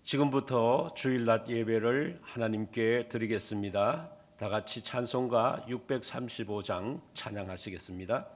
지금부터 주일낮 예배를 하나님께 드리겠습니다. 다 같이 찬송가 635장 찬양하시겠습니다.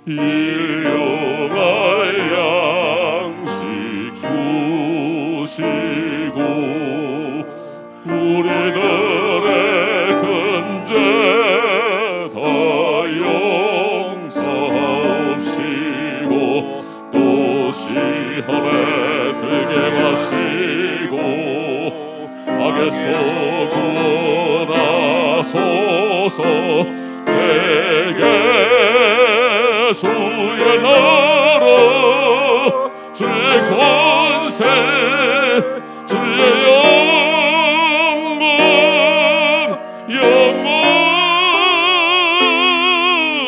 일용할 양식 주시고 우리들의 근죄 다 용서하옵시고 또 시험에 들게 마시고 악에서 구원하소서. 내게 주의 나라 주의 권세 주의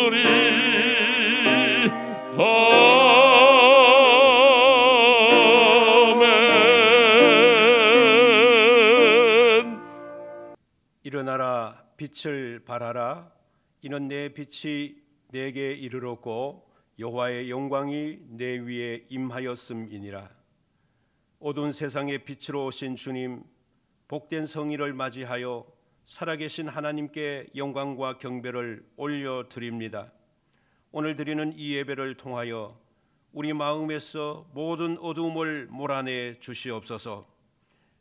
영원히 아멘. 일어나라 빛을 발하라. 이는 내 빛이 내게 이르렀고 여호와의 영광이 내 위에 임하였음이니라. 어두운 세상의 빛으로 오신 주님, 복된 성의를 맞이하여 살아계신 하나님께 영광과 경배를 올려드립니다. 오늘 드리는 이 예배를 통하여 우리 마음에서 모든 어두움을 몰아내 주시옵소서.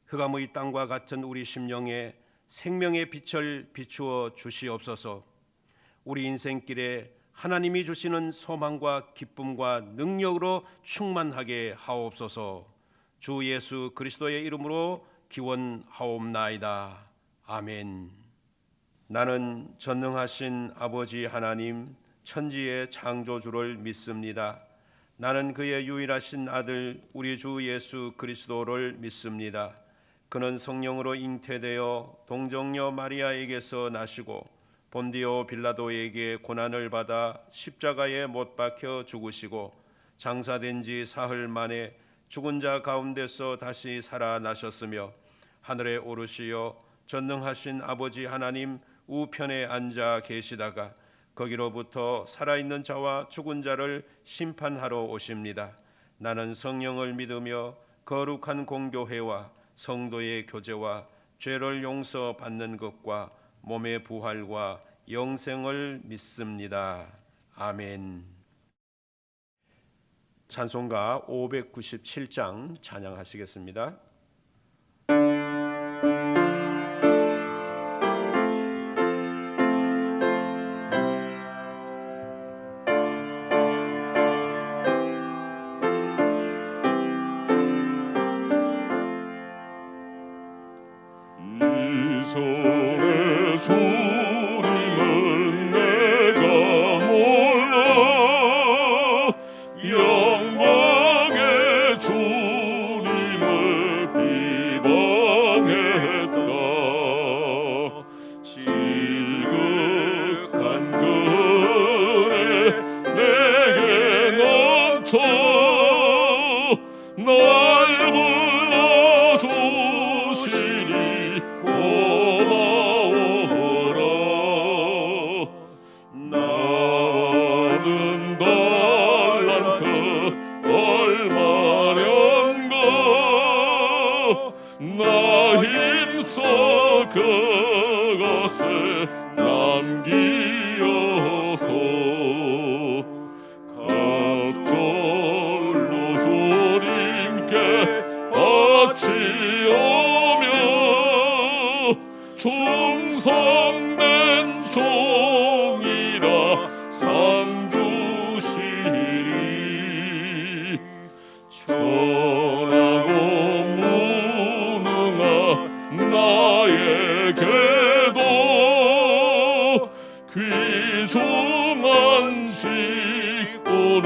흑암의 땅과 같은 우리 심령에 생명의 빛을 비추어 주시옵소서. 우리 인생길에 하나님이 주시는 소망과 기쁨과 능력으로 충만하게 하옵소서. 주 예수 그리스도의 이름으로 기원하옵나이다. 아멘. 나는 전능하신 아버지 하나님 천지의 창조주를 믿습니다. 나는 그의 유일하신 아들 우리 주 예수 그리스도를 믿습니다. 그는 성령으로 잉태되어 동정녀 마리아에게서 나시고 본디오 빌라도에게 고난을 받아 십자가에 못 박혀 죽으시고 장사된 지 사흘 만에 죽은 자 가운데서 다시 살아나셨으며 하늘에 오르시어 전능하신 아버지 하나님 우편에 앉아 계시다가 거기로부터 살아있는 자와 죽은 자를 심판하러 오십니다. 나는 성령을 믿으며 거룩한 공교회와 성도의 교제와 죄를 용서받는 것과 몸의 부활과 영생을 믿습니다. 아멘. 찬송가 597장 찬양하시겠습니다. 이손의 소리는 내가 몰라 영광의 주님을 비방했다. 지극한 그래 내게 넘쳐 날 불러주시니 고마워라. 나는 달란트 얼마련가 나 힘써 그것을 남기어서 갑절로 주님께 바치어 직분을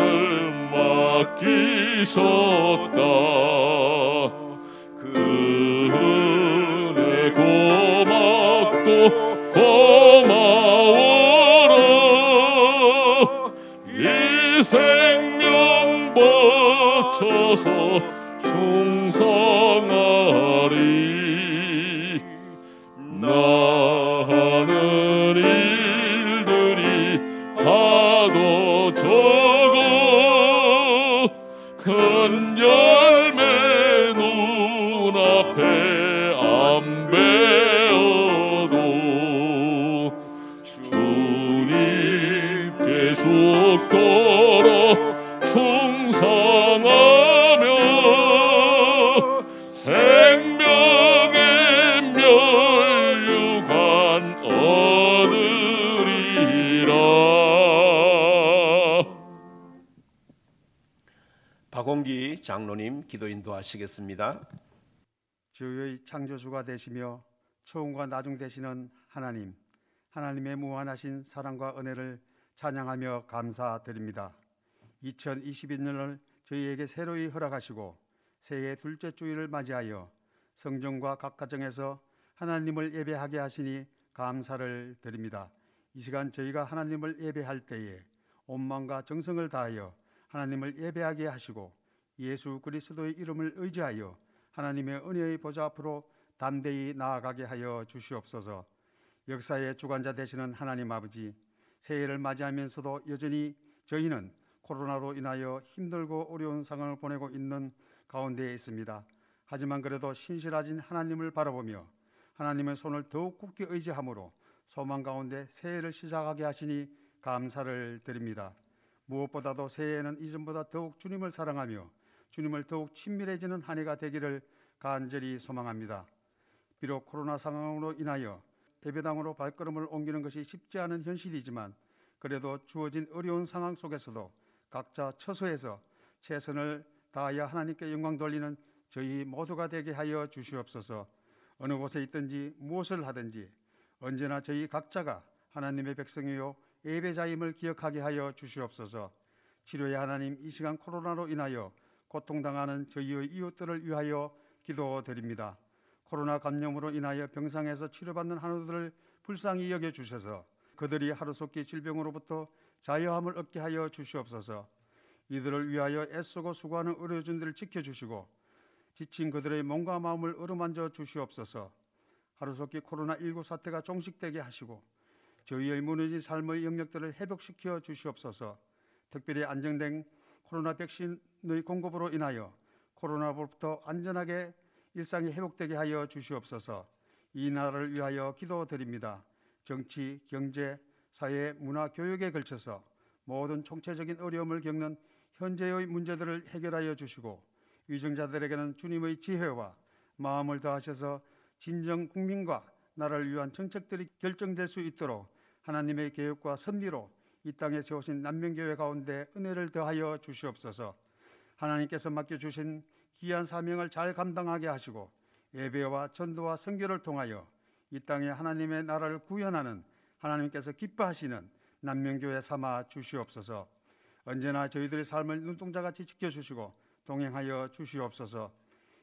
맡기셨다. 그 은혜 고맙도 고마워라. 이 생명 바쳐서 충성하리. 나 하는 일들이 하도 적어 큰 열매 눈앞에 안 베어도 주님께 죽도록 충성하며 생명의 멸류관 얻으리라. 박원기 장로님 기도 인도하시겠습니다. 주의 창조주가 되시며 처음과 나중 되시는 하나님, 하나님의 무한하신 사랑과 은혜를 찬양하며 감사드립니다. 2022년을 저희에게 새로이 허락하시고 새해 둘째 주일을 맞이하여 성전과 각 가정에서 하나님을 예배하게 하시니 감사를 드립니다. 이 시간 저희가 하나님을 예배할 때에 온 마음과 정성을 다하여 하나님을 예배하게 하시고 예수 그리스도의 이름을 의지하여 하나님의 은혜의 보좌 앞으로 담대히 나아가게 하여 주시옵소서. 역사의 주관자 되시는 하나님 아버지, 새해를 맞이하면서도 여전히 저희는 코로나로 인하여 힘들고 어려운 상황을 보내고 있는 가운데에 있습니다. 하지만 그래도 신실하신 하나님을 바라보며 하나님의 손을 더욱 굳게 의지함으로 소망 가운데 새해를 시작하게 하시니 감사를 드립니다. 무엇보다도 새해에는 이전보다 더욱 주님을 사랑하며 주님을 더욱 친밀해지는 한 해가 되기를 간절히 소망합니다. 비록 코로나 상황으로 인하여 예배당으로 발걸음을 옮기는 것이 쉽지 않은 현실이지만 그래도 주어진 어려운 상황 속에서도 각자 처소에서 최선을 다하여 하나님께 영광 돌리는 저희 모두가 되게 하여 주시옵소서. 어느 곳에 있든지 무엇을 하든지 언제나 저희 각자가 하나님의 백성이요 예배자임을 기억하게 하여 주시옵소서. 치료의 하나님, 이 시간 코로나로 인하여 고통당하는 저희의 이웃들을 위하여 기도드립니다. 코로나 감염으로 인하여 병상에서 치료받는 한우들을 불쌍히 여겨주셔서 그들이 하루속히 질병으로부터 자유함을 얻게 하여 주시옵소서. 이들을 위하여 애쓰고 수고하는 의료진들을 지켜주시고 지친 그들의 몸과 마음을 어루만져 주시옵소서. 하루속히 코로나19 사태가 종식되게 하시고 저희의 무너진 삶의 영역들을 회복시켜 주시옵소서. 특별히 안정된 코로나 백신의 공급으로 인하여 코로나로부터 안전하게 일상이 회복되게 하여 주시옵소서. 이 나라를 위하여 기도드립니다. 정치, 경제, 사회, 문화, 교육에 걸쳐서 모든 총체적인 어려움을 겪는 현재의 문제들을 해결하여 주시고 위정자들에게는 주님의 지혜와 마음을 더하셔서 진정 국민과 나라를 위한 정책들이 결정될 수 있도록 하나님의 계획과 섭리로 이 땅에 세우신 난명교회 가운데 은혜를 더하여 주시옵소서. 하나님께서 맡겨주신 귀한 사명을 잘 감당하게 하시고 예배와 전도와 선교를 통하여 이 땅에 하나님의 나라를 구현하는 하나님께서 기뻐하시는 난명교회 삼아 주시옵소서. 언제나 저희들의 삶을 눈동자같이 지켜주시고 동행하여 주시옵소서.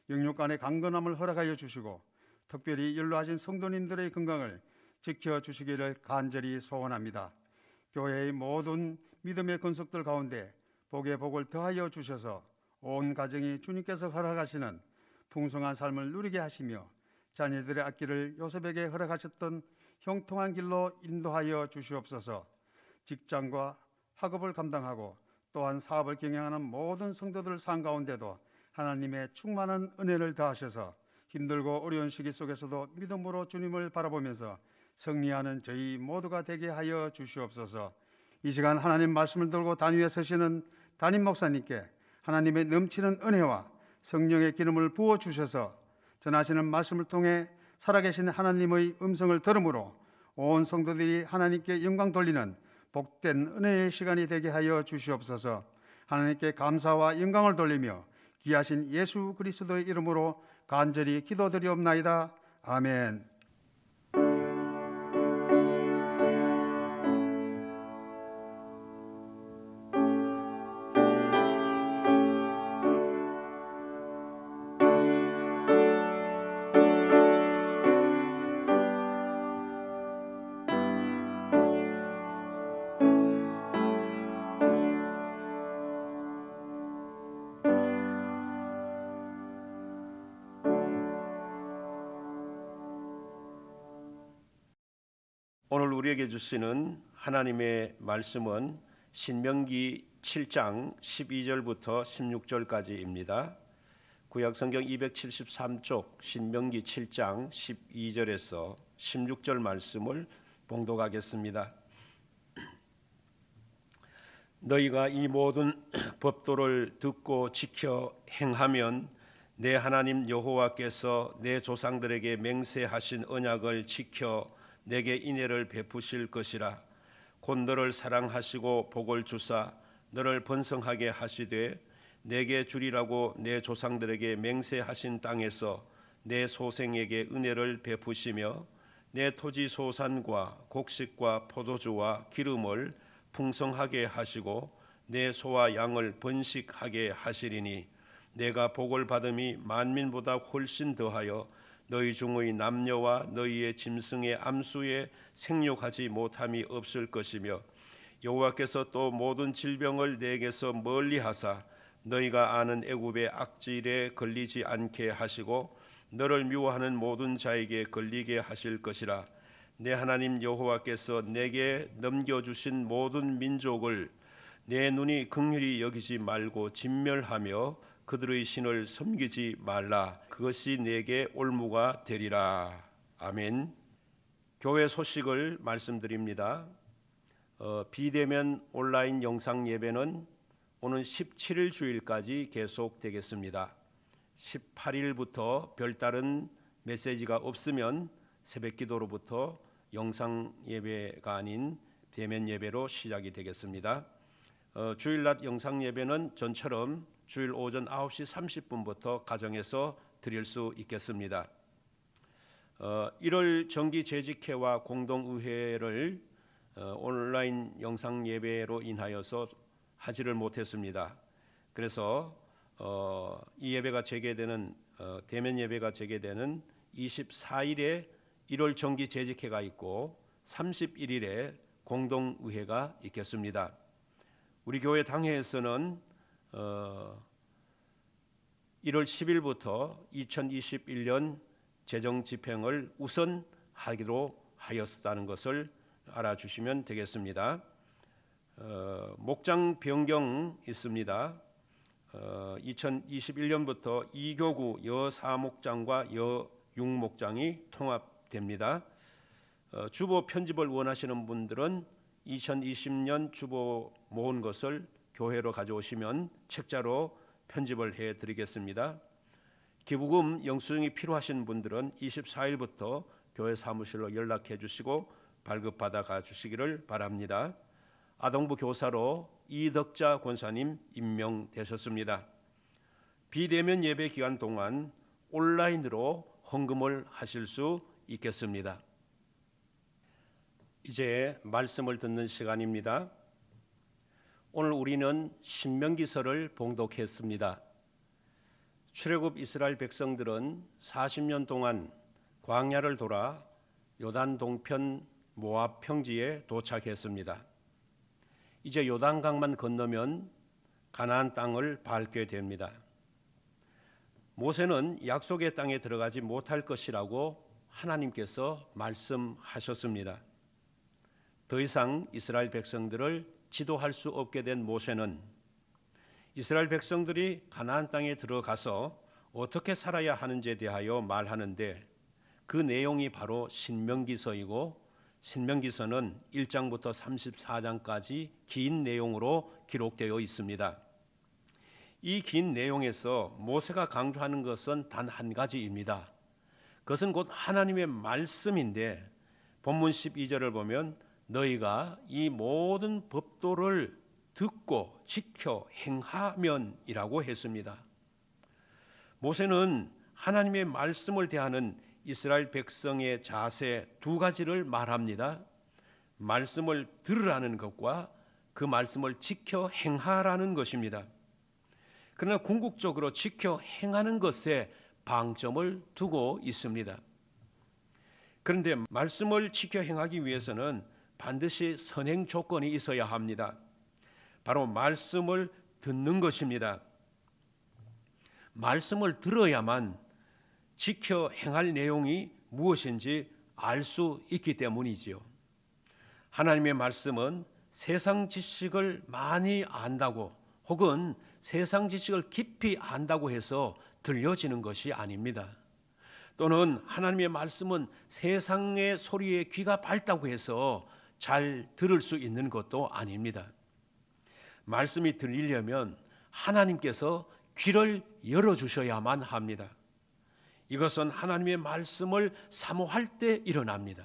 영육간의 강건함을 허락하여 주시고 특별히 연로하신 성도님들의 건강을 지켜주시기를 간절히 소원합니다. 교회의 모든 믿음의 건속들 가운데 복의 복을 더하여 주셔서 온 가정이 주님께서 허락하시는 풍성한 삶을 누리게 하시며 자녀들의 앞길을 요셉에게 허락하셨던 형통한 길로 인도하여 주시옵소서. 직장과 학업을 감당하고 또한 사업을 경영하는 모든 성도들 삶 가운데도 하나님의 충만한 은혜를 더하셔서 힘들고 어려운 시기 속에서도 믿음으로 주님을 바라보면서 승리하는 저희 모두가 되게 하여 주시옵소서. 이 시간 하나님 말씀을 들고 단위에 서시는 담임 목사님께 하나님의 넘치는 은혜와 성령의 기름을 부어주셔서 전하시는 말씀을 통해 살아계신 하나님의 음성을 들음으로 온 성도들이 하나님께 영광 돌리는 복된 은혜의 시간이 되게 하여 주시옵소서. 하나님께 감사와 영광을 돌리며 귀하신 예수 그리스도의 이름으로 간절히 기도드리옵나이다. 아멘. 우리에게 주시는 하나님의 말씀은 신명기 7장 12절부터 16절까지입니다. 구약성경 273쪽 신명기 7장 12절에서 16절 말씀을 봉독하겠습니다. 너희가 이 모든 법도를 듣고 지켜 행하면 내 하나님 여호와께서 내 조상들에게 맹세하신 언약을 지켜 내게 인애를 베푸실 것이라. 곧 너를 사랑하시고 복을 주사 너를 번성하게 하시되 내게 주리라고 내 조상들에게 맹세하신 땅에서 내 소생에게 은혜를 베푸시며 내 토지 소산과 곡식과 포도주와 기름을 풍성하게 하시고 내 소와 양을 번식하게 하시리니 내가 복을 받음이 만민보다 훨씬 더하여 너희 중의 남녀와 너희의 짐승의 암수에 생육하지 못함이 없을 것이며 여호와께서 또 모든 질병을 내게서 멀리하사 너희가 아는 애굽의 악질에 걸리지 않게 하시고 너를 미워하는 모든 자에게 걸리게 하실 것이라. 내 하나님 여호와께서 내게 넘겨주신 모든 민족을 내 눈이 긍휼히 여기지 말고 진멸하며 그들의 신을 섬기지 말라. 그것이 내게 올무가 되리라. 아멘. 교회 소식을 말씀드립니다. 비대면 온라인 영상 예배는 오는 17일 주일까지 계속되겠습니다. 18일부터 별다른 메시지가 없으면 새벽기도로부터 영상 예배가 아닌 대면 예배로 시작이 되겠습니다. 주일낮 영상 예배는 전처럼 주일 오전 9시 30분부터 가정에서 드릴 수 있겠습니다. 1월 정기 재직회와 공동의회를 온라인 영상 예배로 인하여서 하지를 못했습니다. 그래서 이 예배가 재개되는 대면 예배가 재개되는 24일에 1월 정기 재직회가 있고 31일에 공동의회가 있겠습니다. 우리 교회 당회에서는 1월 10일부터 2021년 재정 집행을 우선 하기로 하였다는 것을 알아주시면 되겠습니다. 목장 변경 있습니다. 2021년부터 2교구 여4목장과 여6목장이 통합됩니다. 주보 편집을 원하시는 분들은 2020년 주보 모은 것을 교회로 가져오시면 책자로 편집을 해드리겠습니다. 기부금 영수증이 필요하신 분들은 24일부터 교회 사무실로 연락해 주시고 발급받아 가주시기를 바랍니다. 아동부 교사로 이덕자 권사님 임명되셨습니다. 비대면 예배 기간 동안 온라인으로 헌금을 하실 수 있겠습니다. 이제 말씀을 듣는 시간입니다. 오늘 우리는 신명기서를 봉독했습니다. 출애굽 이스라엘 백성들은 40년 동안 광야를 돌아 요단 동편 모압 평지에 도착했습니다. 이제 요단강만 건너면 가나안 땅을 밟게 됩니다. 모세는 약속의 땅에 들어가지 못할 것이라고 하나님께서 말씀하셨습니다. 더 이상 이스라엘 백성들을 지도할 수 없게 된 모세는 이스라엘 백성들이 가나안 땅에 들어가서 어떻게 살아야 하는지에 대하여 말하는데 그 내용이 바로 신명기서이고 신명기서는 1장부터 34장까지 긴 내용으로 기록되어 있습니다. 이 긴 내용에서 모세가 강조하는 것은 단 한 가지입니다. 그것은 곧 하나님의 말씀인데 본문 12절을 보면 너희가 이 모든 법도를 듣고 지켜 행하면이라고 했습니다. 모세는 하나님의 말씀을 대하는 이스라엘 백성의 자세 두 가지를 말합니다. 말씀을 들으라는 것과 그 말씀을 지켜 행하라는 것입니다. 그러나 궁극적으로 지켜 행하는 것에 방점을 두고 있습니다. 그런데 말씀을 지켜 행하기 위해서는 반드시 선행 조건이 있어야 합니다. 바로 말씀을 듣는 것입니다. 말씀을 들어야만 지켜 행할 내용이 무엇인지 알 수 있기 때문이지요. 하나님의 말씀은 세상 지식을 많이 안다고 혹은 세상 지식을 깊이 안다고 해서 들려지는 것이 아닙니다. 또는 하나님의 말씀은 세상의 소리에 귀가 밝다고 해서 잘 들을 수 있는 것도 아닙니다. 말씀이 들리려면 하나님께서 귀를 열어주셔야만 합니다. 이것은 하나님의 말씀을 사모할 때 일어납니다.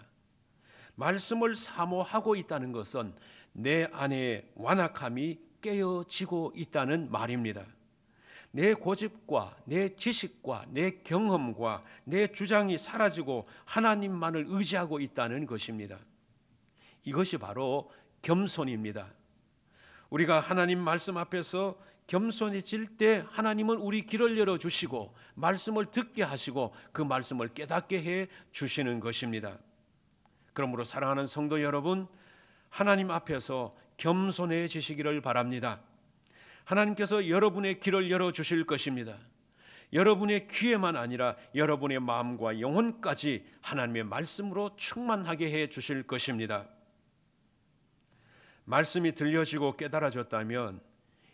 말씀을 사모하고 있다는 것은 내 안에 완악함이 깨어지고 있다는 말입니다. 내 고집과 내 지식과 내 경험과 내 주장이 사라지고 하나님만을 의지하고 있다는 것입니다. 이것이 바로 겸손입니다. 우리가 하나님 말씀 앞에서 겸손해질 때 하나님은 우리 귀를 열어주시고 말씀을 듣게 하시고 그 말씀을 깨닫게 해 주시는 것입니다. 그러므로 사랑하는 성도 여러분, 하나님 앞에서 겸손해지시기를 바랍니다. 하나님께서 여러분의 귀를 열어주실 것입니다. 여러분의 귀에만 아니라 여러분의 마음과 영혼까지 하나님의 말씀으로 충만하게 해 주실 것입니다. 말씀이 들려지고 깨달아졌다면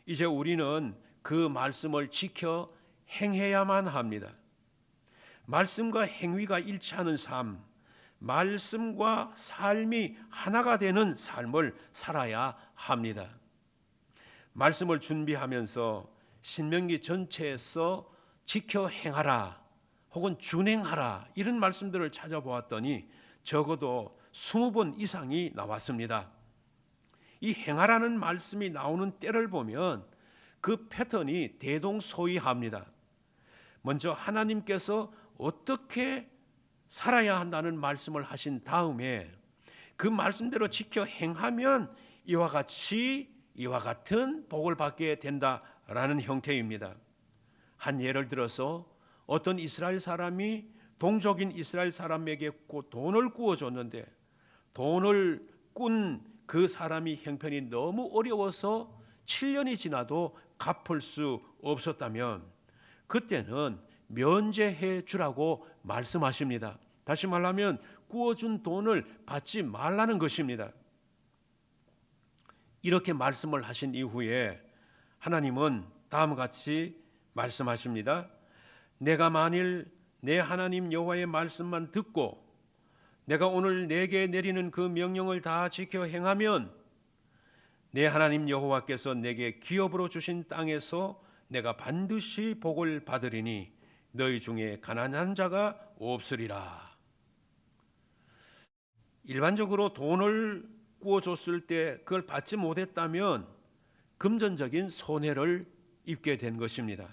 이제 우리는 그 말씀을 지켜 행해야만 합니다. 말씀과 행위가 일치하는 삶, 말씀과 삶이 하나가 되는 삶을 살아야 합니다. 말씀을 준비하면서 신명기 전체에서 지켜 행하라 혹은 준행하라 이런 말씀들을 찾아보았더니 적어도 20번 이상이 나왔습니다. 이 행하라는 말씀이 나오는 때를 보면 그 패턴이 대동소이합니다. 먼저 하나님께서 어떻게 살아야 한다는 말씀을 하신 다음에 그 말씀대로 지켜 행하면 이와 같은 복을 받게 된다라는 형태입니다. 한 예를 들어서 어떤 이스라엘 사람이 동족인 이스라엘 사람에게 돈을 구워줬는데 돈을 꾼 그 사람이 형편이 너무 어려워서 7년이 지나도 갚을 수 없었다면 그때는 면제해 주라고 말씀하십니다. 다시 말하면 구워준 돈을 받지 말라는 것입니다. 이렇게 말씀을 하신 이후에 하나님은 다음과 같이 말씀하십니다. 내가 만일 내 하나님 여호와의 말씀만 듣고 내가 오늘 내게 내리는 그 명령을 다 지켜 행하면 내 하나님 여호와께서 내게 기업으로 주신 땅에서 내가 반드시 복을 받으리니 너희 중에 가난한 자가 없으리라. 일반적으로 돈을 구워줬을 때 그걸 받지 못했다면 금전적인 손해를 입게 된 것입니다.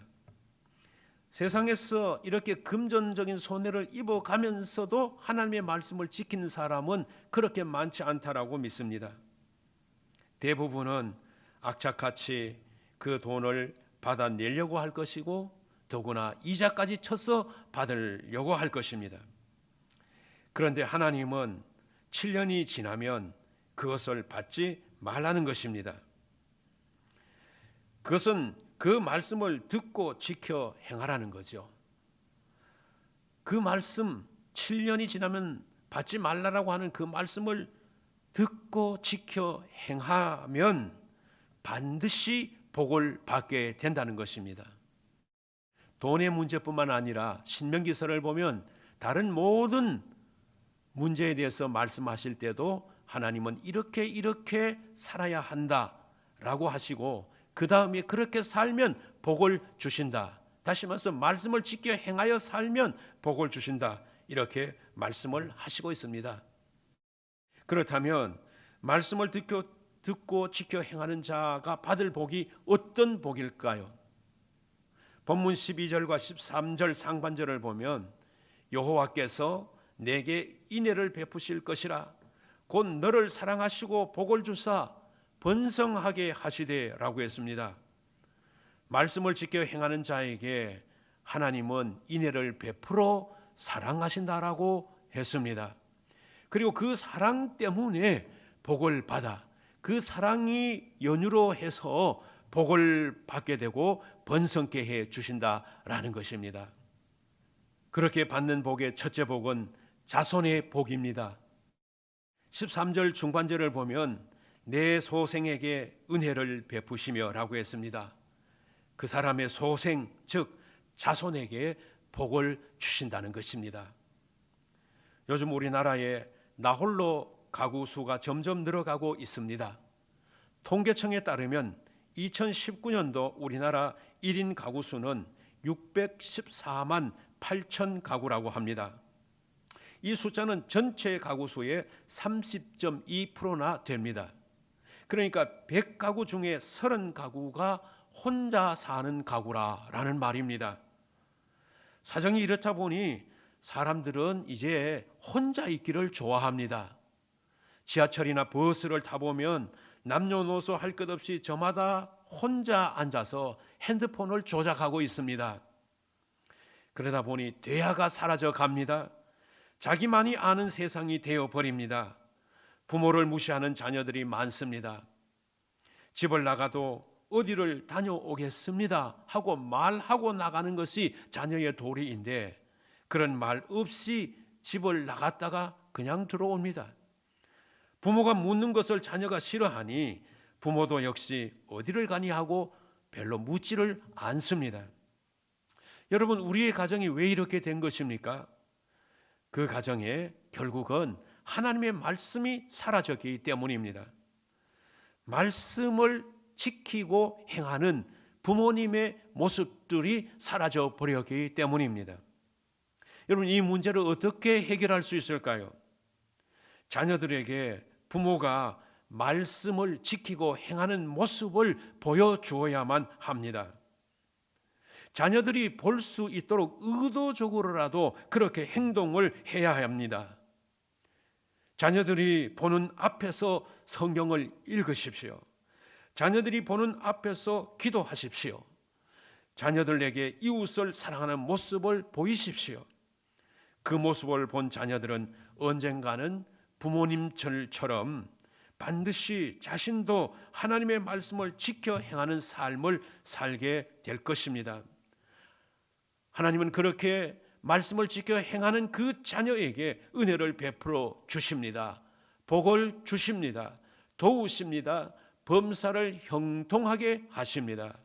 세상에서 이렇게 금전적인 손해를 입어가면서도 하나님의 말씀을 지키는 사람은 그렇게 많지 않다라고 믿습니다. 대부분은 악착같이 그 돈을 받아내려고 할 것이고 더구나 이자까지 쳐서 받으려고 할 것입니다. 그런데 하나님은 7년이 지나면 그것을 받지 말라는 것입니다. 그것은 그 말씀을 듣고 지켜 행하라는 거죠. 그 말씀 7년이 지나면 받지 말라라고 하는 그 말씀을 듣고 지켜 행하면 반드시 복을 받게 된다는 것입니다. 돈의 문제뿐만 아니라 신명기서를 보면 다른 모든 문제에 대해서 말씀하실 때도 하나님은 이렇게 살아야 한다라고 하시고 그 다음에 그렇게 살면 복을 주신다. 다시 말해서 말씀을 지켜 행하여 살면 복을 주신다. 이렇게 말씀을 하시고 있습니다. 그렇다면 말씀을 듣고 지켜 행하는 자가 받을 복이 어떤 복일까요? 본문 12절과 13절 상반절을 보면 여호와께서 내게 인애를 베푸실 것이라 곧 너를 사랑하시고 복을 주사 번성하게 하시되라고 했습니다. 말씀을 지켜 행하는 자에게 하나님은 인애를 베풀어 사랑하신다라고 했습니다. 그리고 그 사랑 때문에 복을 받아 그 사랑이 연유로 해서 복을 받게 되고 번성케 해 주신다라는 것입니다. 그렇게 받는 복의 첫째 복은 자손의 복입니다. 13절 중반절을 보면 내 소생에게 은혜를 베푸시며 라고 했습니다. 그 사람의 소생, 즉 자손에게 복을 주신다는 것입니다. 요즘 우리나라에 나홀로 가구 수가 점점 늘어가고 있습니다. 통계청에 따르면 2019년도 우리나라 1인 가구 수는 614만 8천 가구라고 합니다. 이 숫자는 전체 가구 수의 30.2%나 됩니다. 그러니까 100가구 중에 30가구가 혼자 사는 가구라는 말입니다. 사정이 이렇다 보니 사람들은 이제 혼자 있기를 좋아합니다. 지하철이나 버스를 타보면 남녀노소 할 것 없이 저마다 혼자 앉아서 핸드폰을 조작하고 있습니다. 그러다 보니 대화가 사라져 갑니다. 자기만이 아는 세상이 되어버립니다. 부모를 무시하는 자녀들이 많습니다. 집을 나가도 어디를 다녀오겠습니다 하고 말하고 나가는 것이 자녀의 도리인데 그런 말 없이 집을 나갔다가 그냥 들어옵니다. 부모가 묻는 것을 자녀가 싫어하니 부모도 역시 어디를 가니 하고 별로 묻지를 않습니다. 여러분, 우리의 가정이 왜 이렇게 된 것입니까? 그 가정에 결국은 하나님의 말씀이 사라졌기 때문입니다. 말씀을 지키고 행하는 부모님의 모습들이 사라져 버렸기 때문입니다. 여러분, 이 문제를 어떻게 해결할 수 있을까요? 자녀들에게 부모가 말씀을 지키고 행하는 모습을 보여주어야만 합니다. 자녀들이 볼 수 있도록 의도적으로라도 그렇게 행동을 해야 합니다. 자녀들이 보는 앞에서 성경을 읽으십시오. 자녀들이 보는 앞에서 기도하십시오. 자녀들에게 이웃을 사랑하는 모습을 보이십시오. 그 모습을 본 자녀들은 언젠가는 부모님들처럼 반드시 자신도 하나님의 말씀을 지켜 행하는 삶을 살게 될 것입니다. 하나님은 그렇게 말씀을 지켜 행하는 그 자녀에게 은혜를 베풀어 주십니다. 복을 주십니다. 도우십니다. 범사를 형통하게 하십니다.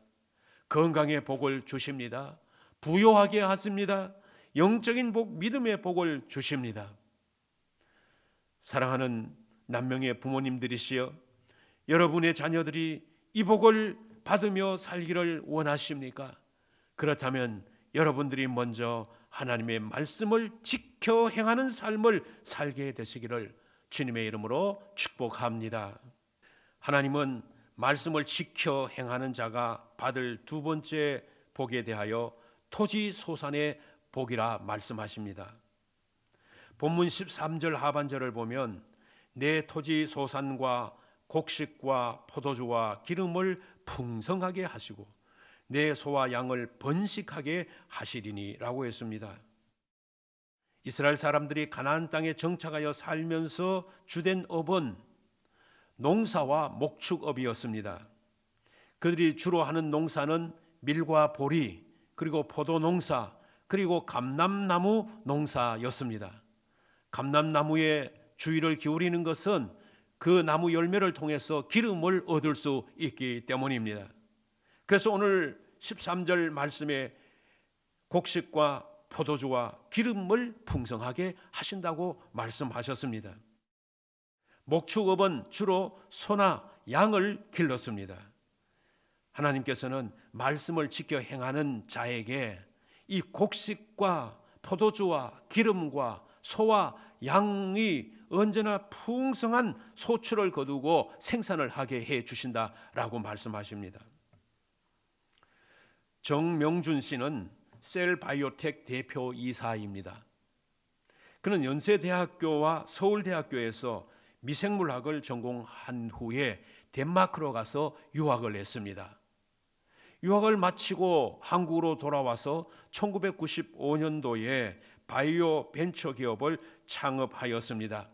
건강의 복을 주십니다. 부요하게 하십니다. 영적인 복, 믿음의 복을 주십니다. 사랑하는 남명의 부모님들이시여, 여러분의 자녀들이 이 복을 받으며 살기를 원하십니까? 그렇다면 여러분들이 먼저 하나님의 말씀을 지켜 행하는 삶을 살게 되시기를 주님의 이름으로 축복합니다. 하나님은 말씀을 지켜 행하는 자가 받을 두 번째 복에 대하여 토지소산의 복이라 말씀하십니다. 본문 13절 하반절을 보면 내 토지소산과 곡식과 포도주와 기름을 풍성하게 하시고 내 소와 양을 번식하게 하시리니 라고 했습니다. 이스라엘 사람들이 가나안 땅에 정착하여 살면서 주된 업은 농사와 목축업이었습니다. 그들이 주로 하는 농사는 밀과 보리, 그리고 포도농사, 그리고 감람나무 농사였습니다. 감람나무에 주의를 기울이는 것은 그 나무 열매를 통해서 기름을 얻을 수 있기 때문입니다. 그래서 오늘 13절 말씀에 곡식과 포도주와 기름을 풍성하게 하신다고 말씀하셨습니다. 목축업은 주로 소나 양을 길렀습니다. 하나님께서는 말씀을 지켜 행하는 자에게 이 곡식과 포도주와 기름과 소와 양이 언제나 풍성한 소출을 거두고 생산을 하게 해 주신다라고 말씀하십니다. 정명준 씨는 셀바이오텍 대표 이사입니다. 그는 연세대학교와 서울대학교에서 미생물학을 전공한 후에 덴마크로 가서 유학을 했습니다. 유학을 마치고 한국으로 돌아와서 1995년도에 바이오 벤처 기업을 창업하였습니다.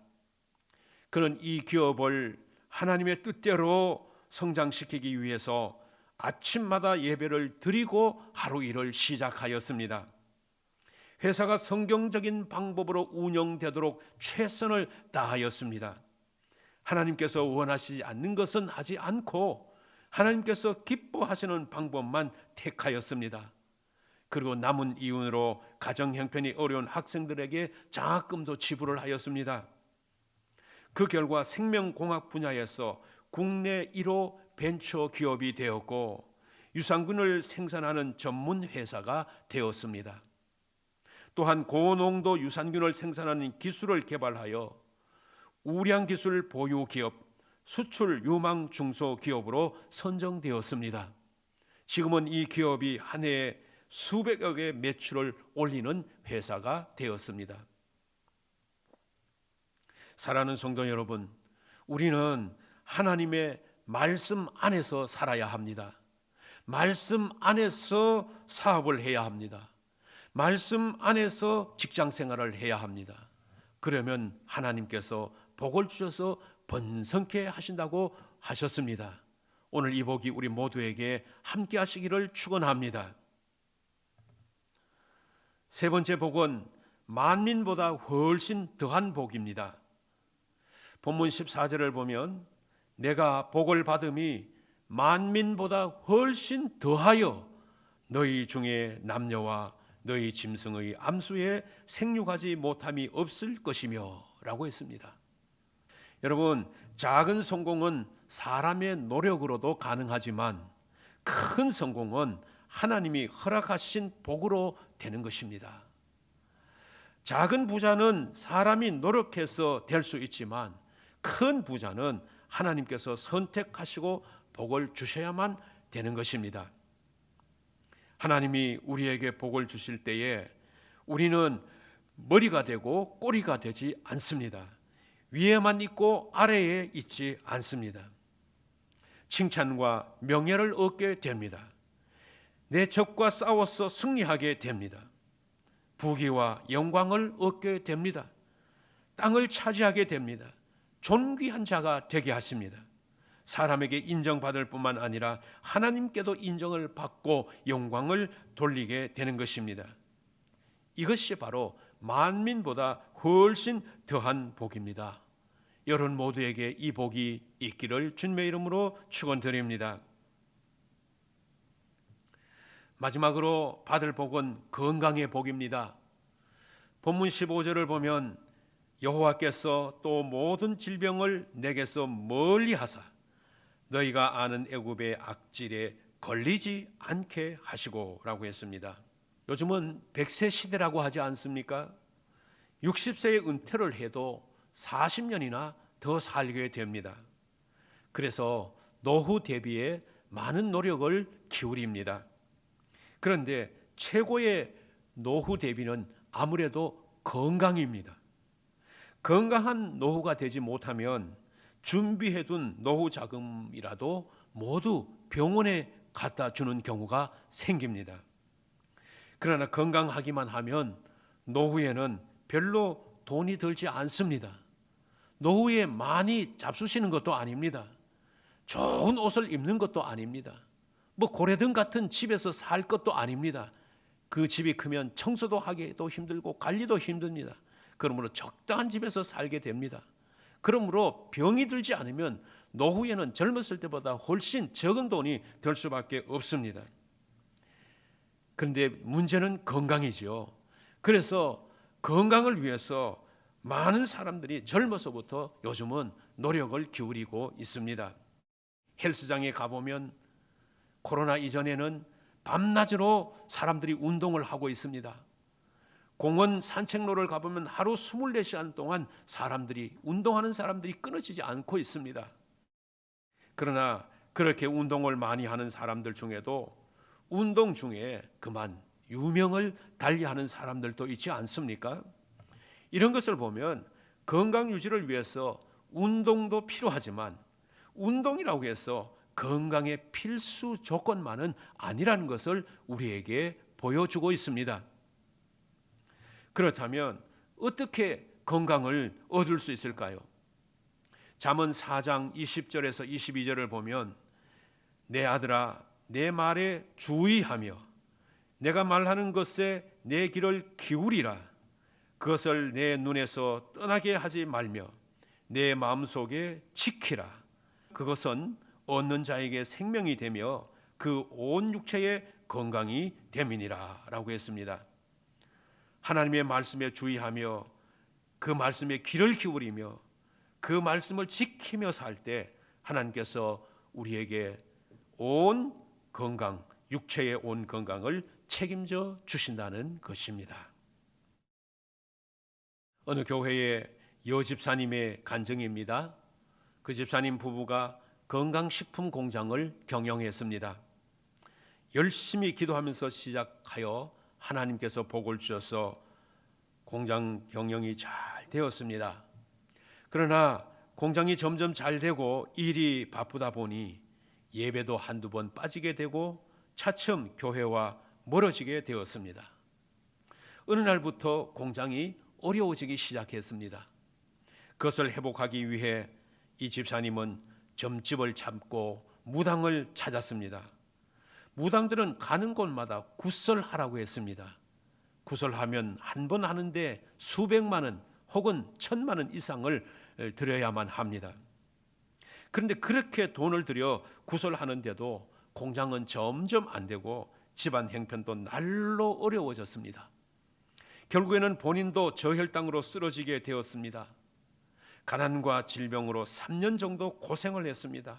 그는 이 기업을 하나님의 뜻대로 성장시키기 위해서 아침마다 예배를 드리고 하루 일을 시작하였습니다. 회사가 성경적인 방법으로 운영되도록 최선을 다하였습니다. 하나님께서 원하시지 않는 것은 하지 않고 하나님께서 기뻐하시는 방법만 택하였습니다. 그리고 남은 이윤으로 가정 형편이 어려운 학생들에게 장학금도 지불을 하였습니다. 그 결과 생명공학 분야에서 국내 1호 벤처 기업이 되었고 유산균을 생산하는 전문 회사가 되었습니다. 또한 고농도 유산균을 생산하는 기술을 개발하여 우량 기술 보유 기업, 수출 유망 중소기업으로 선정되었습니다. 지금은 이 기업이 한 해에 수백억의 매출을 올리는 회사가 되었습니다. 사랑하는 성도 여러분, 우리는 하나님의 말씀 안에서 살아야 합니다. 말씀 안에서 사업을 해야 합니다. 말씀 안에서 직장 생활을 해야 합니다. 그러면 하나님께서 복을 주셔서 번성케 하신다고 하셨습니다. 오늘 이 복이 우리 모두에게 함께 하시기를 축원합니다. 세 번째 복은 만민보다 훨씬 더한 복입니다. 본문 14절을 보면 내가 복을 받음이 만민보다 훨씬 더하여 너희 중에 남녀와 너희 짐승의 암수에 생육하지 못함이 없을 것이며 라고 했습니다. 여러분, 작은 성공은 사람의 노력으로도 가능하지만 큰 성공은 하나님이 허락하신 복으로 되는 것입니다. 작은 부자는 사람이 노력해서 될 수 있지만 큰 부자는 하나님께서 선택하시고 복을 주셔야만 되는 것입니다. 하나님이 우리에게 복을 주실 때에 우리는 머리가 되고 꼬리가 되지 않습니다. 위에만 있고 아래에 있지 않습니다. 칭찬과 명예를 얻게 됩니다. 내 적과 싸워서 승리하게 됩니다. 부귀와 영광을 얻게 됩니다. 땅을 차지하게 됩니다. 존귀한 자가 되게 하십니다. 사람에게 인정받을 뿐만 아니라 하나님께도 인정을 받고 영광을 돌리게 되는 것입니다. 이것이 바로 만민보다 훨씬 더한 복입니다. 여러분 모두에게 이 복이 있기를 주님의 이름으로 축원드립니다. 마지막으로 받을 복은 건강의 복입니다. 본문 15절을 보면 여호와께서 또 모든 질병을 내게서 멀리 하사 너희가 아는 애굽의 악질에 걸리지 않게 하시고 라고 했습니다. 요즘은 100세 시대라고 하지 않습니까? 60세의 은퇴를 해도 40년이나 더 살게 됩니다. 그래서 노후 대비에 많은 노력을 기울입니다. 그런데 최고의 노후 대비는 아무래도 건강입니다. 건강한 노후가 되지 못하면 준비해둔 노후 자금이라도 모두 병원에 갖다 주는 경우가 생깁니다. 그러나 건강하기만 하면 노후에는 별로 돈이 들지 않습니다. 노후에 많이 잡수시는 것도 아닙니다. 좋은 옷을 입는 것도 아닙니다. 고래등 같은 집에서 살 것도 아닙니다. 그 집이 크면 청소도 하기도 힘들고 관리도 힘듭니다. 그러므로 적당한 집에서 살게 됩니다. 그러므로 병이 들지 않으면 노후에는 젊었을 때보다 훨씬 적은 돈이 들 수밖에 없습니다. 그런데 문제는 건강이죠. 그래서 건강을 위해서 많은 사람들이 젊어서부터 요즘은 노력을 기울이고 있습니다. 헬스장에 가보면 코로나 이전에는 밤낮으로 사람들이 운동을 하고 있습니다. 공원 산책로를 가보면 하루 24시간 동안 운동하는 사람들이 끊어지지 않고 있습니다. 그러나 그렇게 운동을 많이 하는 사람들 중에도 운동 중에 그만 유명을 달리하는 사람들도 있지 않습니까? 이런 것을 보면 건강 유지를 위해서 운동도 필요하지만 운동이라고 해서 건강의 필수 조건만은 아니라는 것을 우리에게 보여주고 있습니다. 그렇다면 어떻게 건강을 얻을 수 있을까요? 잠언 4장 20절에서 22절을 보면 내 아들아 내 말에 주의하며 내가 말하는 것에 내 귀를 기울이라. 그것을 내 눈에서 떠나게 하지 말며 내 마음속에 지키라. 그것은 얻는 자에게 생명이 되며 그 온 육체의 건강이 됨이니라 라고 했습니다. 하나님의 말씀에 주의하며 그 말씀에 귀를 기울이며 그 말씀을 지키며 살 때 하나님께서 우리에게 온 건강, 육체의 온 건강을 책임져 주신다는 것입니다. 어느 교회의 여집사님의 간증입니다. 그 집사님 부부가 건강식품 공장을 경영했습니다. 열심히 기도하면서 시작하여 하나님께서 복을 주셔서 공장 경영이 잘 되었습니다. 그러나 공장이 점점 잘 되고 일이 바쁘다 보니 예배도 한두 번 빠지게 되고 차츰 교회와 멀어지게 되었습니다. 어느 날부터 공장이 어려워지기 시작했습니다. 그것을 회복하기 위해 이 집사님은 점집을 찾고 무당을 찾았습니다. 무당들은 가는 곳마다 구설하라고 했습니다. 구설하면 한 번 하는데 수백만 원 혹은 1,000만 원 이상을 들여야만 합니다. 그런데 그렇게 돈을 들여 구설하는데도 공장은 점점 안 되고 집안 형편도 날로 어려워졌습니다. 결국에는 본인도 저혈당으로 쓰러지게 되었습니다. 가난과 질병으로 3년 정도 고생을 했습니다.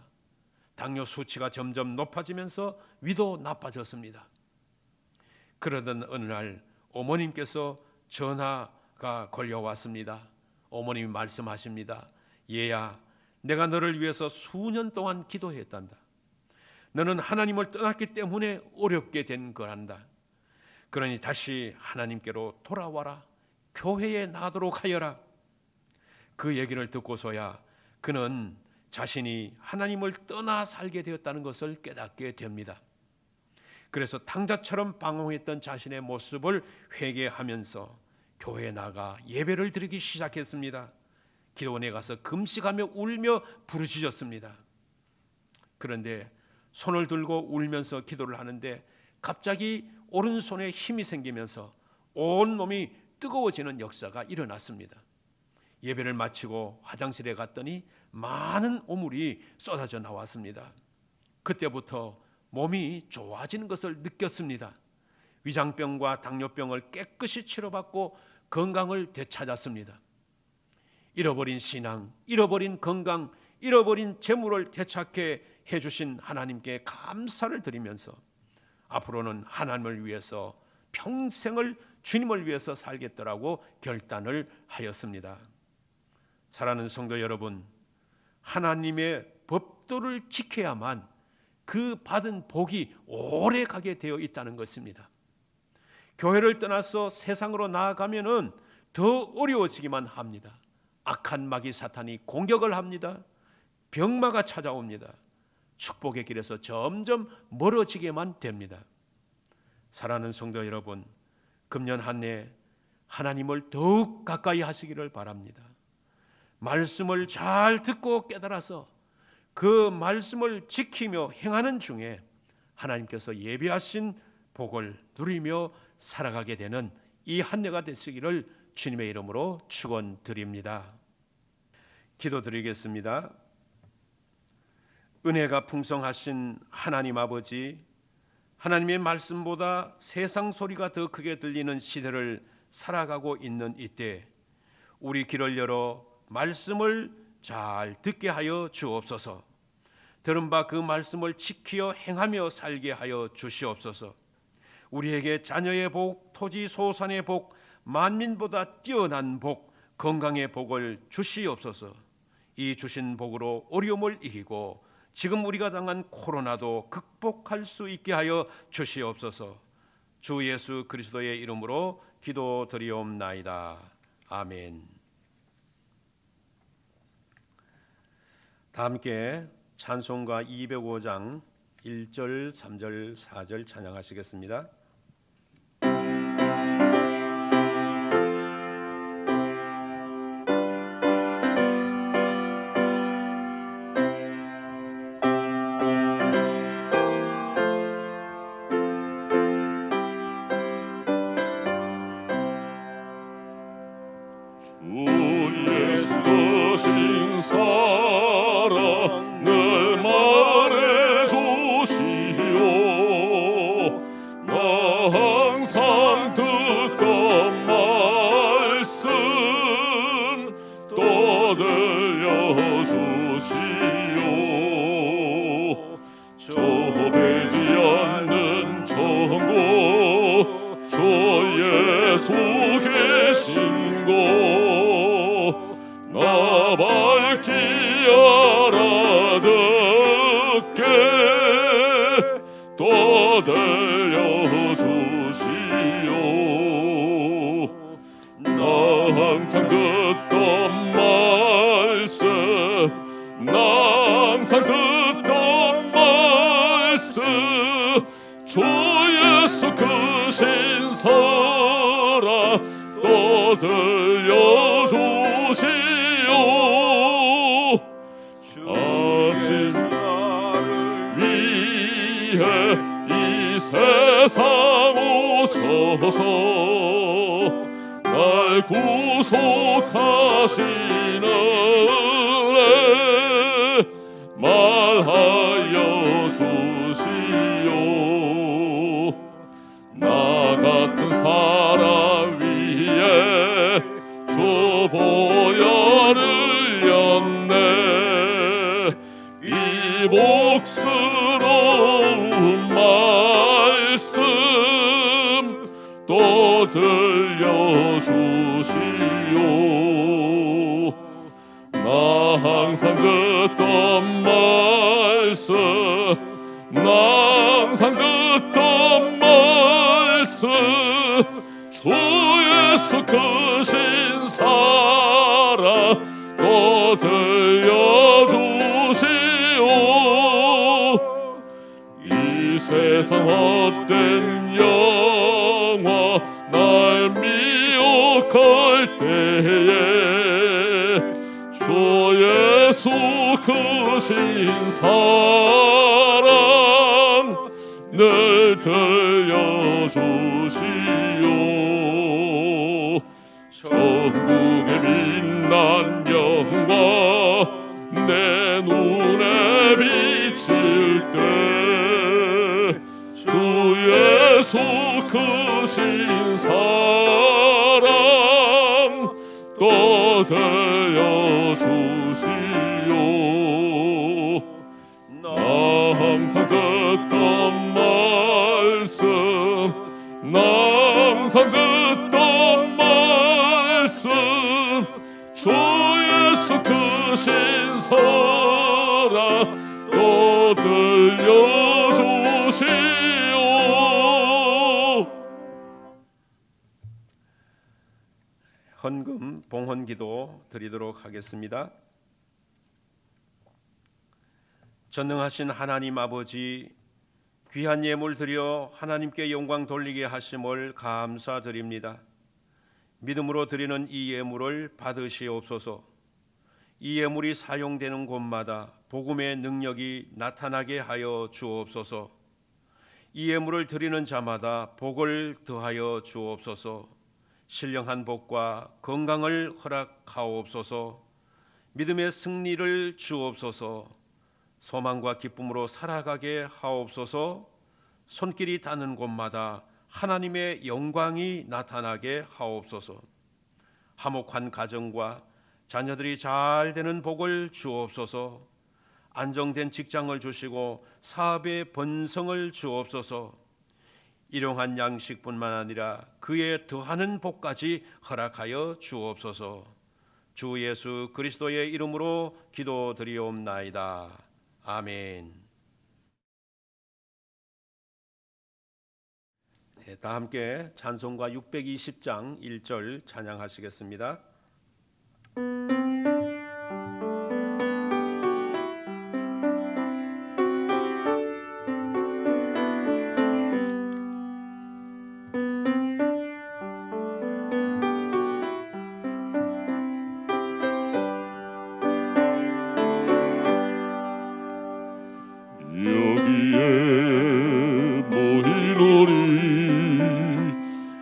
당뇨 수치가 점점 높아지면서 위도 나빠졌습니다. 그러던 어느 날 어머님께서 전화가 걸려왔습니다. 어머님이 말씀하십니다. 얘야, 내가 너를 위해서 수년 동안 기도했단다. 너는 하나님을 떠났기 때문에 어렵게 된 거란다. 그러니 다시 하나님께로 돌아와라. 교회에 나가도록 하여라. 그 얘기를 듣고서야 그는 자신이 하나님을 떠나 살게 되었다는 것을 깨닫게 됩니다. 그래서 탕자처럼 방황했던 자신의 모습을 회개하면서 교회에 나가 예배를 드리기 시작했습니다. 기도원에 가서 금식하며 울며 부르짖었습니다. 그런데 손을 들고 울면서 기도를 하는데 갑자기 오른손에 힘이 생기면서 온몸이 뜨거워지는 역사가 일어났습니다. 예배를 마치고 화장실에 갔더니 많은 오물이 쏟아져 나왔습니다. 그때부터 몸이 좋아지는 것을 느꼈습니다. 위장병과 당뇨병을 깨끗이 치료받고 건강을 되찾았습니다. 잃어버린 신앙, 잃어버린 건강, 잃어버린 재물을 되찾게 해주신 하나님께 감사를 드리면서 앞으로는 하나님을 위해서 평생을 주님을 위해서 살겠더라고 결단을 하였습니다. 사랑하는 성도 여러분, 하나님의 법도를 지켜야만 그 받은 복이 오래 가게 되어 있다는 것입니다. 교회를 떠나서 세상으로 나아가면은 더 어려워지기만 합니다. 악한 마귀 사탄이 공격을 합니다. 병마가 찾아옵니다. 축복의 길에서 점점 멀어지게만 됩니다. 사랑하는 성도 여러분, 금년 한 해 하나님을 더욱 가까이 하시기를 바랍니다. 말씀을 잘 듣고 깨달아서 그 말씀을 지키며 행하는 중에 하나님께서 예비하신 복을 누리며 살아가게 되는 이 한 해가 되시기를 주님의 이름으로 축원드립니다. 기도드리겠습니다. 은혜가 풍성하신 하나님 아버지, 하나님의 말씀보다 세상 소리가 더 크게 들리는 시대를 살아가고 있는 이때 우리 귀를 열어 말씀을 잘 듣게 하여 주옵소서. 들은 바 그 말씀을 지키어 행하며 살게 하여 주시옵소서. 우리에게 자녀의 복, 토지 소산의 복, 만민보다 뛰어난 복, 건강의 복을 주시옵소서. 이 주신 복으로 어려움을 이기고 지금 우리가 당한 코로나도 극복할 수 있게 하여 주시옵소서. 주 예수 그리스도의 이름으로 기도드리옵나이다. 아멘. 다 함께 찬송가 205장 1절, 3절, 4절 찬양하시겠습니다. 주 예수 베지 않는 천국 저 예수 계신 곳 나 밝히 알아듣게 또 들려주시오. 나 항상 듣던 말씀 나 항상 듣던 말씀 주 예수 그 신사랑 또 들려주시오. 아직 나를 위해 이 세상 오셔서 날 구속하시는 은혜 말하여 주시오. 나 같은 사람 위에 주 보혈을 흘렸네. 이 복스러운 말씀 또 들려주시오. 나 항상 듣던 말씀 나 항상 듣던 말씀 주 예수 크신 사랑 또 들려주시오. 이 세상 헛된 영화 날 미혹할 때에 주 예수 크신 사랑 늘 들려주시오. 천국의 빛난 영광 내 눈에 비칠 때 주 예수 크신 사랑 또 들려주시오. 나 항상 듣던 말씀 나 항상 듣던 말씀 주 예수 크신 사랑 또 들려주시오. 헌금 봉헌기도 드리도록 하겠습니다. 전능하신 하나님 아버지, 귀한 예물 드려 하나님께 영광 돌리게 하심을 감사드립니다. 믿음으로 드리는 이 예물을 받으시옵소서. 이 예물이 사용되는 곳마다 복음의 능력이 나타나게 하여 주옵소서. 이 예물을 드리는 자마다 복을 더하여 주옵소서. 신령한 복과 건강을 허락하옵소서. 믿음의 승리를 주옵소서. 소망과 기쁨으로 살아가게 하옵소서. 손길이 닿는 곳마다 하나님의 영광이 나타나게 하옵소서. 화목한 가정과 자녀들이 잘 되는 복을 주옵소서. 안정된 직장을 주시고 사업의 번성을 주옵소서. 일용한 양식뿐만 아니라 그에 더하는 복까지 허락하여 주옵소서. 주 예수 그리스도의 이름으로 기도드리옵나이다. 아멘. 다 함께 찬송가 620장 1절 찬양하시겠습니다. 여기에 모이노니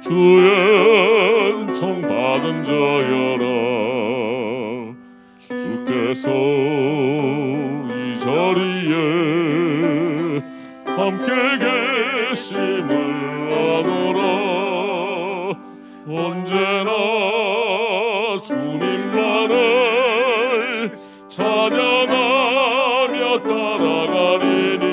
주의 은총 받은 자여라. 주께서 이 자리에 함께 계심을 아노라. 언제나 주님만을 찬양하며 따라가리니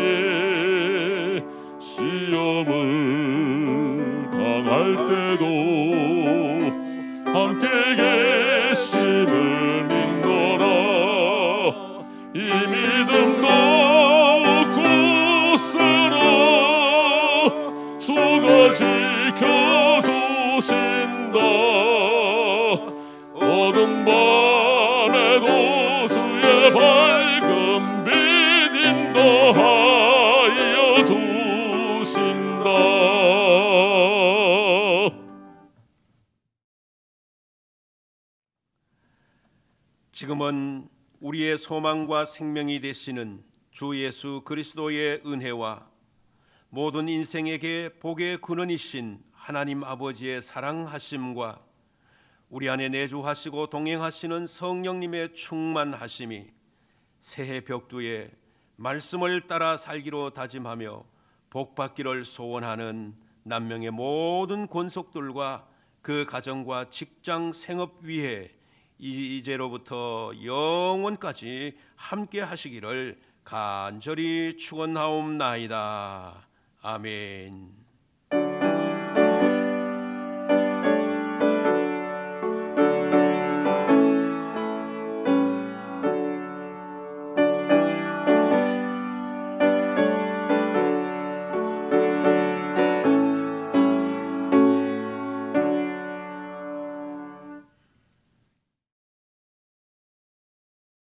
지금은 우리의 소망과 생명이 되시는 주 예수 그리스도의 은혜와 모든 인생에게 복의 근원이신 하나님 아버지의 사랑하심과 우리 안에 내주하시고 동행하시는 성령님의 충만하심이 새해 벽두에 말씀을 따라 살기로 다짐하며 복받기를 소원하는 남명의 모든 권속들과 그 가정과 직장 생업 위에 이제로부터 영원까지 함께 하시기를 간절히 축원하옵나이다. 아멘.